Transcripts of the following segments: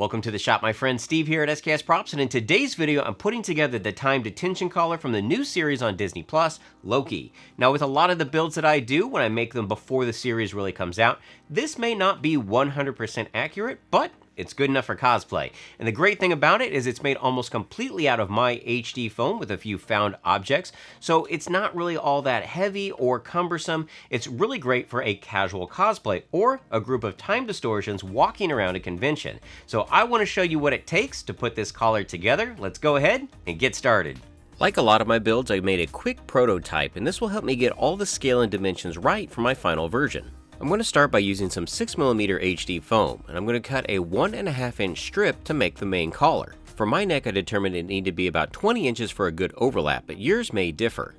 Welcome to the shop, my friend Steve here at SKS Props, and in today's video I'm putting together the time detention collar from the new series on Disney Plus, Loki. Now with a lot of the builds that I do when I make them before the series really comes out, this may not be 100% accurate, but it's good enough for cosplay. And the great thing about it is it's made almost completely out of my HD foam with a few found objects, so it's not really all that heavy or cumbersome. It's really great for a casual cosplay or a group of time distortions walking around a convention. So I want to show you what it takes to put this collar together. Let's go ahead and get started. Like a lot of my builds, I made a quick prototype, and this will help me get all the scale and dimensions right for my final version. I'm going to start by using some 6mm HD foam, and I'm going to cut a 1.5 inch strip to make the main collar. For my neck, I determined it needed to be about 20 inches for a good overlap, but yours may differ.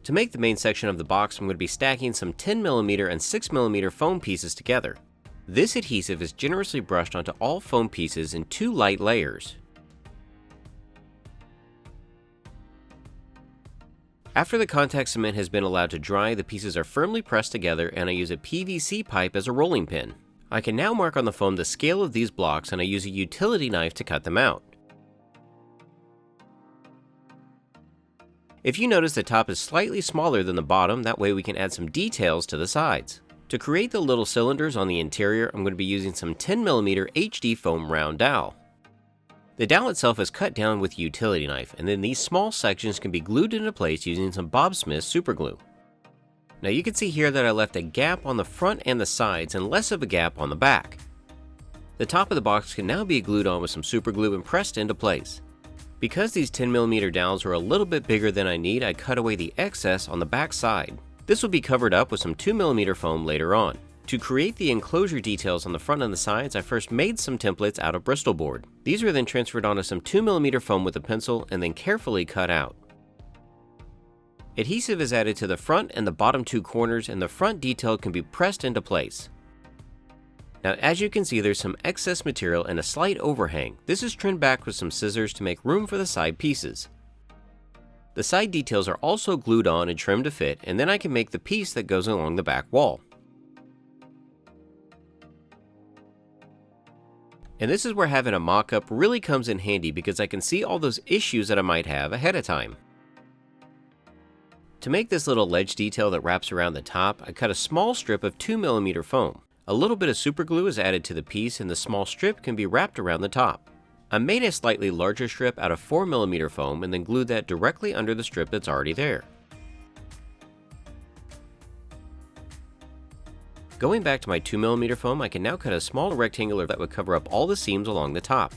To make the main section of the box, I'm going to be stacking some 10mm and 6mm foam pieces together. This adhesive is generously brushed onto all foam pieces in 2 light layers. After the contact cement has been allowed to dry, the pieces are firmly pressed together, and I use a PVC pipe as a rolling pin. I can now mark on the foam the scale of these blocks, and I use a utility knife to cut them out. If you notice, the top is slightly smaller than the bottom, that way we can add some details to the sides. To create the little cylinders on the interior, I'm going to be using some 10mm HD foam round dowel. The dowel itself is cut down with a utility knife, and then these small sections can be glued into place using some Bob Smith super glue. Now you can see here that I left a gap on the front and the sides and less of a gap on the back. The top of the box can now be glued on with some super glue and pressed into place. Because these 10mm dowels are a little bit bigger than I need, I cut away the excess on the back side. This will be covered up with some 2mm foam later on. To create the enclosure details on the front and the sides, I first made some templates out of Bristol board. These were then transferred onto some 2mm foam with a pencil and then carefully cut out. Adhesive is added to the front and the bottom 2 corners, and the front detail can be pressed into place. Now as you can see, there's some excess material and a slight overhang. This is trimmed back with some scissors to make room for the side pieces. The side details are also glued on and trimmed to fit, and then I can make the piece that goes along the back wall. And this is where having a mock-up really comes in handy, because I can see all those issues that I might have ahead of time. To make this little ledge detail that wraps around the top, I cut a small strip of 2mm foam. A little bit of super glue is added to the piece, and the small strip can be wrapped around the top. I made a slightly larger strip out of 4mm foam and then glued that directly under the strip that's already there. Going back to my 2mm foam, I can now cut a small rectangular that would cover up all the seams along the top.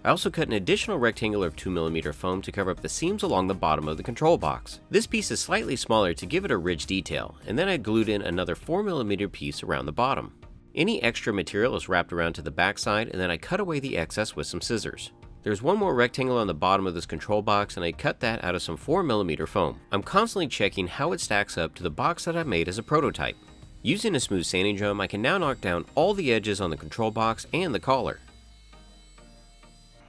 I also cut an additional rectangular of 2mm foam to cover up the seams along the bottom of the control box. This piece is slightly smaller to give it a ridge detail, and then I glued in another 4mm piece around the bottom. Any extra material is wrapped around to the back side, and then I cut away the excess with some scissors. There's one more rectangle on the bottom of this control box, and I cut that out of some 4mm foam. I'm constantly checking how it stacks up to the box that I made as a prototype. Using a smooth sanding drum, I can now knock down all the edges on the control box and the collar.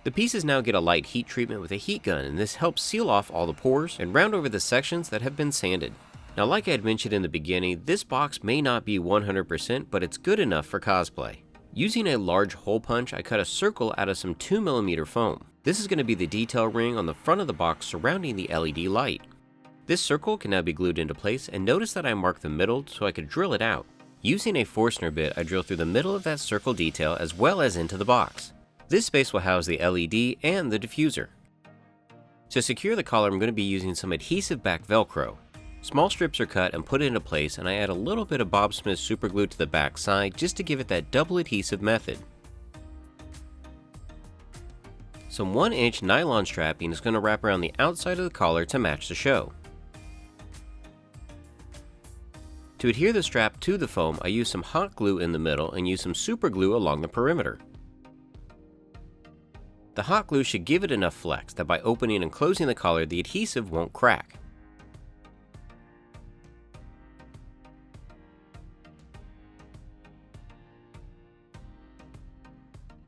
The pieces now get a light heat treatment with a heat gun, and this helps seal off all the pores and round over the sections that have been sanded. Now like I had mentioned in the beginning, this box may not be 100%, but it's good enough for cosplay. Using a large hole punch, I cut a circle out of some 2mm foam. This is going to be the detail ring on the front of the box surrounding the LED light. This circle can now be glued into place, and notice that I marked the middle so I could drill it out. Using a Forstner bit, I drill through the middle of that circle detail as well as into the box. This space will house the LED and the diffuser. To secure the collar, I'm going to be using some adhesive back Velcro. Small strips are cut and put into place, and I add a little bit of Bob Smith super glue to the back side just to give it that double adhesive method. Some 1-inch nylon strapping is going to wrap around the outside of the collar to match the show. To adhere the strap to the foam, I use some hot glue in the middle and use some super glue along the perimeter. The hot glue should give it enough flex that by opening and closing the collar, the adhesive won't crack.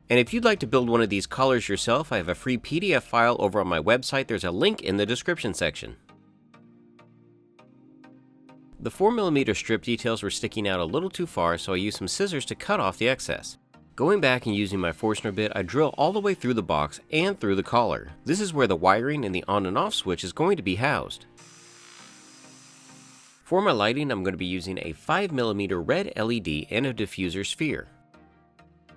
And if you'd like to build one of these collars yourself, I have a free PDF file over on my website. There's a link in the description section. The 4mm strip details were sticking out a little too far, so I used some scissors to cut off the excess. Going back and using my Forstner bit, I drill all the way through the box and through the collar. This is where the wiring and the on and off switch is going to be housed. For my lighting, I'm going to be using a 5mm red LED and a diffuser sphere.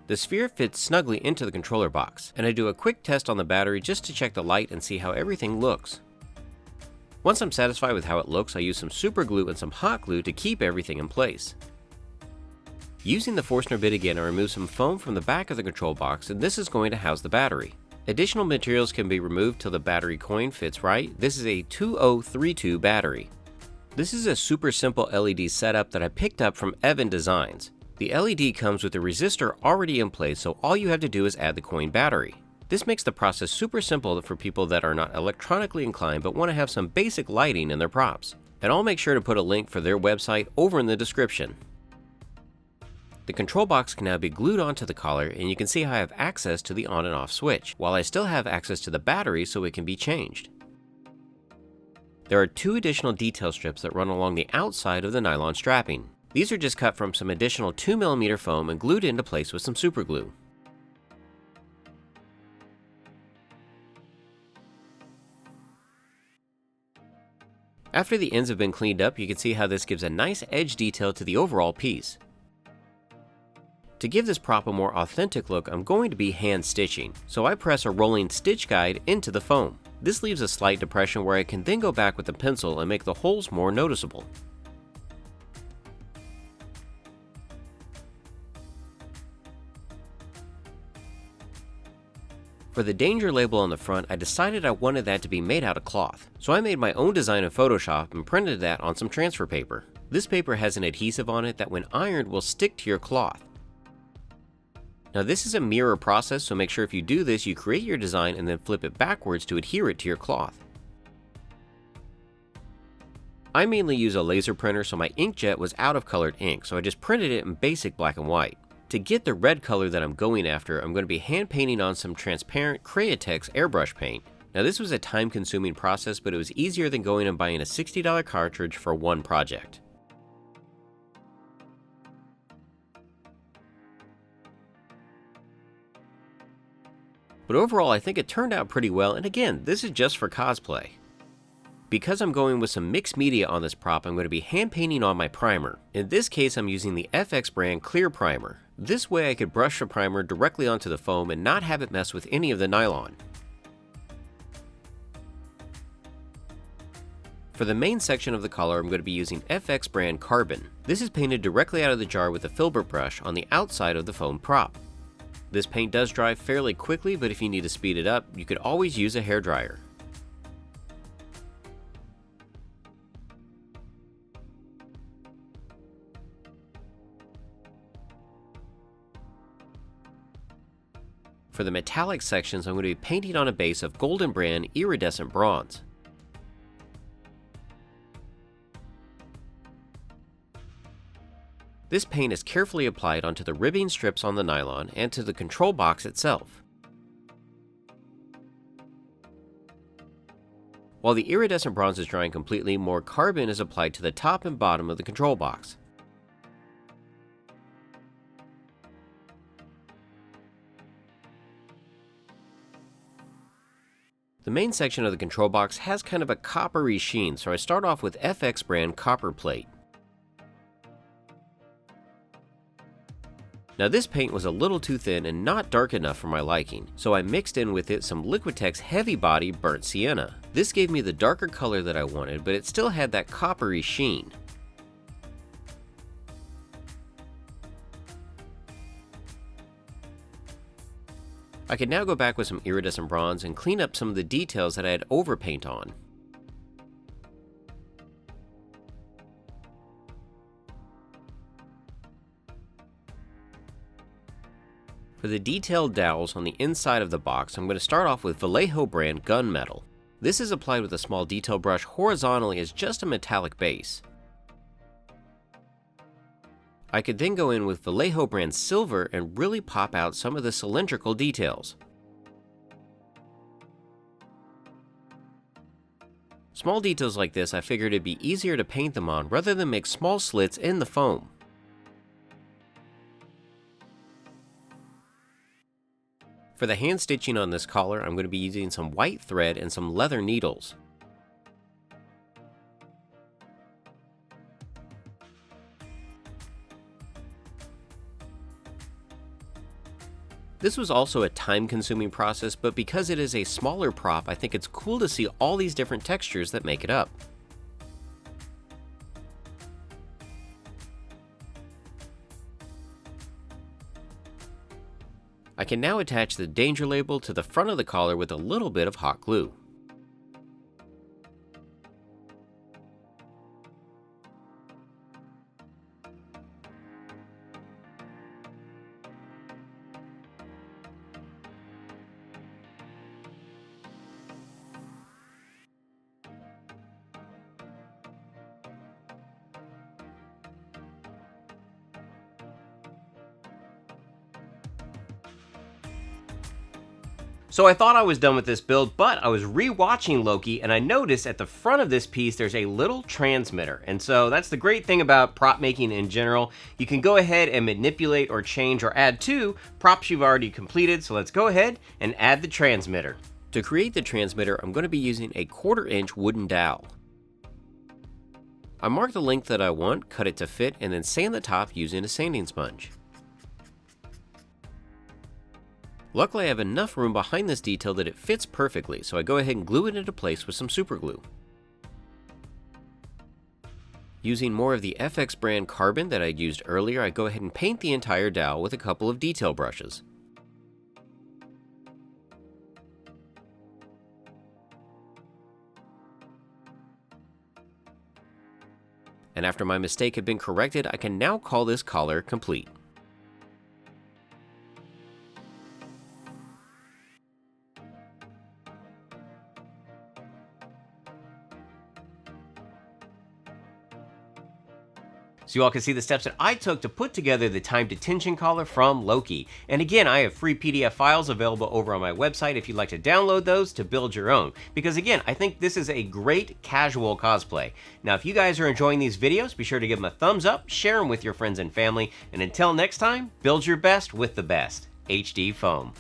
The sphere fits snugly into the controller box, and I do a quick test on the battery just to check the light and see how everything looks. Once I'm satisfied with how it looks, I use some super glue and some hot glue to keep everything in place. Using the Forstner bit again, I remove some foam from the back of the control box, and this is going to house the battery. Additional materials can be removed till the battery coin fits right. This is a 2032 battery. This is a super simple LED setup that I picked up from Evan Designs. The LED comes with the resistor already in place, so all you have to do is add the coin battery. This makes the process super simple for people that are not electronically inclined but want to have some basic lighting in their props. And I'll make sure to put a link for their website over in the description. The control box can now be glued onto the collar, and you can see how I have access to the on and off switch, while I still have access to the battery so it can be changed. There are 2 additional detail strips that run along the outside of the nylon strapping. These are just cut from some additional 2mm foam and glued into place with some super glue. After the ends have been cleaned up, you can see how this gives a nice edge detail to the overall piece. To give this prop a more authentic look, I'm going to be hand stitching, so I press a rolling stitch guide into the foam. This leaves a slight depression where I can then go back with a pencil and make the holes more noticeable. For the danger label on the front, I decided I wanted that to be made out of cloth, so I made my own design in Photoshop and printed that on some transfer paper. This paper has an adhesive on it that when ironed will stick to your cloth. Now this is a mirror process, so make sure if you do this, you create your design and then flip it backwards to adhere it to your cloth. I mainly use a laser printer, so my inkjet was out of colored ink, so I just printed it in basic black and white. To get the red color that I'm going after, I'm going to be hand painting on some transparent Createx airbrush paint. Now this was a time-consuming process, but it was easier than going and buying a $60 cartridge for one project. But overall, I think it turned out pretty well, and again, this is just for cosplay. Because I'm going with some mixed media on this prop, I'm going to be hand painting on my primer. In this case, I'm using the FX brand clear primer. This way I could brush the primer directly onto the foam and not have it mess with any of the nylon. For the main section of the collar, I'm going to be using FX brand carbon. This is painted directly out of the jar with a filbert brush on the outside of the foam prop. This paint does dry fairly quickly, but if you need to speed it up, you could always use a hairdryer. For the metallic sections, I'm going to be painting on a base of Golden Brand iridescent bronze. This paint is carefully applied onto the ribbing strips on the nylon and to the control box itself. While the iridescent bronze is drying completely, more carbon is applied to the top and bottom of the control box. The main section of the control box has kind of a coppery sheen, so I start off with FX brand copper plate. Now this paint was a little too thin and not dark enough for my liking, so I mixed in with it some Liquitex Heavy Body Burnt Sienna. This gave me the darker color that I wanted, but it still had that coppery sheen. I could now go back with some iridescent bronze and clean up some of the details that I had overpaint on. For the detailed dowels on the inside of the box, I'm going to start off with Vallejo brand gunmetal. This is applied with a small detail brush horizontally as just a metallic base. I could then go in with Vallejo brand silver and really pop out some of the cylindrical details. Small details like this, I figured it'd be easier to paint them on rather than make small slits in the foam. For the hand stitching on this collar, I'm going to be using some white thread and some leather needles. This was also a time-consuming process, but because it is a smaller prop, I think it's cool to see all these different textures that make it up. I can now attach the danger label to the front of the collar with a little bit of hot glue. So I thought I was done with this build, but I was re-watching Loki and I noticed at the front of this piece there's a little transmitter. And so that's the great thing about prop making in general. You can go ahead and manipulate or change or add to props you've already completed. So let's go ahead and add the transmitter. To create the transmitter, I'm going to be using a 1/4-inch wooden dowel. I mark the length that I want, cut it to fit, and then sand the top using a sanding sponge. Luckily, I have enough room behind this detail that it fits perfectly, so I go ahead and glue it into place with some super glue. Using more of the FX brand carbon that I used earlier, I go ahead and paint the entire dowel with a couple of detail brushes. And after my mistake had been corrected, I can now call this collar complete. So you all can see the steps that I took to put together the time detention collar from Loki. And again, I have free PDF files available over on my website if you'd like to download those to build your own. Because again, I think this is a great casual cosplay. Now, if you guys are enjoying these videos, be sure to give them a thumbs up, share them with your friends and family, and until next time, build your best with the best. HD Foam.